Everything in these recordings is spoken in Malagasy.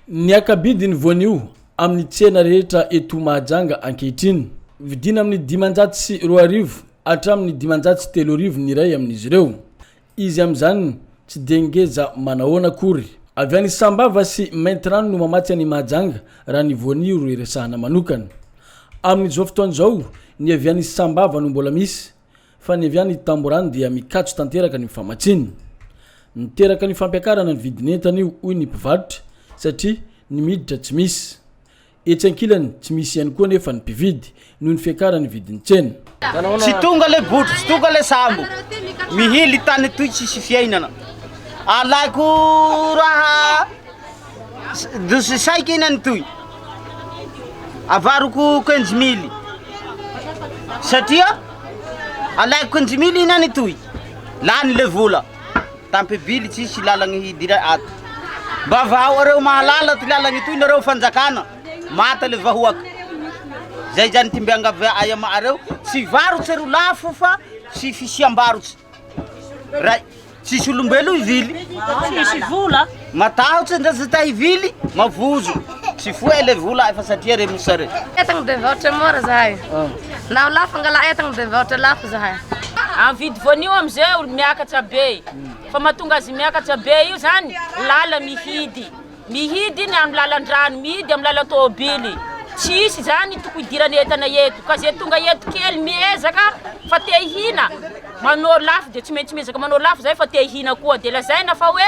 Ny akabidiny voanio amin'ny tsena rehetra eto Mahajanga ankehitriny. Vidina amin'ny 520 hatramin'ny 530 ny iray amin'izy ireo. Izy amin'izany tsy de ngeza manahoana akory. Avy any Sambava sy Maintrano no mamatsy any Mahajanga raha ny voanio ro iresahana manokana. Amin'izao fotoan'izao ny avy any Sambava no mbola misy fa ny avy any Tamborano dia mikatso tanteraka ny mifamatsiny. Niteraka ny fampiakarana ny vidin'entana io hoy ny mpivarotra satria ny miditra tsy misy. Etsy ankilany tsy misy ihany koa nefa ny mpividy noho ny fiakarana ny vidin'ny tsena. Tsy tonga le botro, tsy tonga le sambo. Mihily tany toy tsisy fiainana. Alaiko raha dosy saika inany toy. Avaroko 15,000. Satria alaiko 15,000 inany toy. Lany le vola. Tampebily tsisy lalagny hidira ato. Bavao areo mahalala ty lalagny toy nareo fanjakana. Mata le vahoaka. Zay jany timbianga aya maareo si varotsy ro lafo fa si fisiambarotsy. Ray tsisy olombelo ivily. Tsisy vola. Matahotsy ndazy ta ivily mavozo. Si foe le vola efa satria re musare. Etang de vote mora zahay. Na lafo ngala etang de vote lafo zahay. Ang vidy voanio amizay olo miakatra be. Fa matonga azy miakatra be io zany lala mihidy. Mihidy ny amin'ny lalan-drano, mihidy amin'ny lalan-tôbily. Tsisy zany toko idirany entana eto. Ka zay tonga eto kely miezaka fa te hihina. Manao lafo de tsy maintsy miezaka manao lafo zay fa te hihina koa. De lazaina fa hoe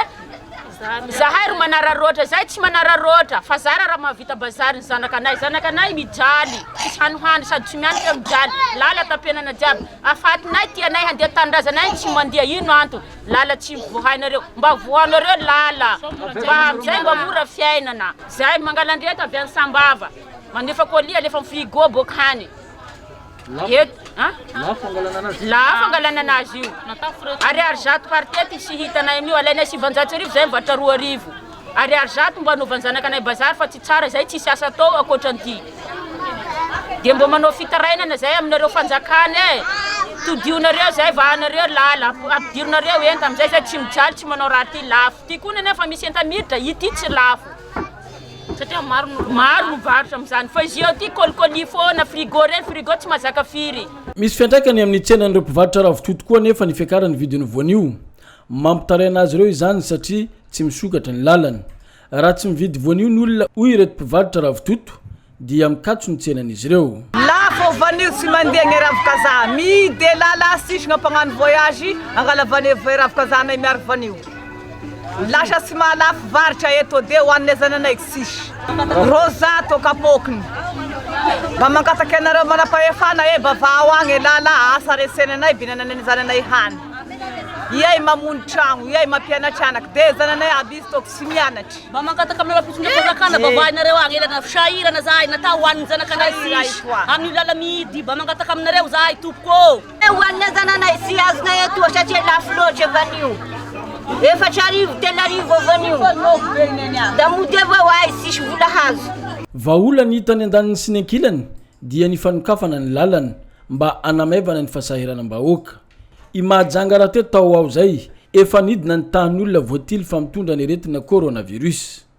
zahay ro manararoatra, zay tsy manararoatra. Fa zara raha mahavita bazary ny zanakanay. Zanakanay mijaly, tsisy hanohany sady tsy mianatra mijaly. Lala tapenana jiaby. Afatinay tianay handeha tandrazanay tsy mandeha ino anto. Lala tsy vohainareo. Mba vohanareo lala. Mba amizay mba mora fiainana. Zay mangalandreta avy any Sambava. Manefa kolia lefa frigo boka hany. Lafa angalana anazy io. Ariary zato partety sy hitanay amin'io alainay 700 zay mivatra 2,000. Ariary zato mba anovan'ny zanakanay bazary fa tsy tsara zay tsy asa atao akoatran'ity. De mba manao fitarainana zay aminareo fanjakana todionareo zay vahanareo lala ampidironareo enta amizay zay tsy mijaly tsy manao raha ty lafo. Ty koa nefa misy enta miditra ity tsy lafo. Satria maro mivarotra amizany fa izy io ty kolikoli foana frigo reny frigo tsy mazaka firy. Misy fiantraikany amin'ny tsenan'ireo mpivarotra ravitoto koa nefa ny fiakarany vidin'ny voanio. Mampitaraina azy ireo izany satria tsy misokatra ny lalany. Raha tsy mividy voanio ny olona hoy ireto mpivarotra ravitoto dia mikatso ny tsenan'izy ireo. Lafo vanio tsy mandeha ny ravikazaha. Mihidy lala sisy gn'ampagnano voyage angala ravikazahanay miaro vanio. Lasa tsy mahalafo varitra eto de hoan'ny zananay sisy. Rosato kapokiny. Mba mankataky anareo manapahefana bavao agny lala asa resenanay binananay zananay hany. Iay mamono tragno, iay mampianatra anaky de zananay aby izy toko tsy mianatry. Mba mankataka aminareo pitondra fanjakana bavainareo agny elana fisahirana zahay nata hoan'ny zanakanay sisy. Amin'ny lala mihidy mba mankataka aminareo zahay tompoko. Hoan'ny zananay sy azonay atoa satria lafo loatra vanio. Efatra arivo, telo arivo vanio. Da moteva hoay sisy vola hazo. Vaolany hitany andaniny sy ny ankilany dia ny fanokafana ny lalany mba anamaivana ny fahasahiranam-bahoaka. I Mahajanga raha teto tao ao zay efa nidina ny tahan'olona voatily fa mitondra ny aretina coronavirus.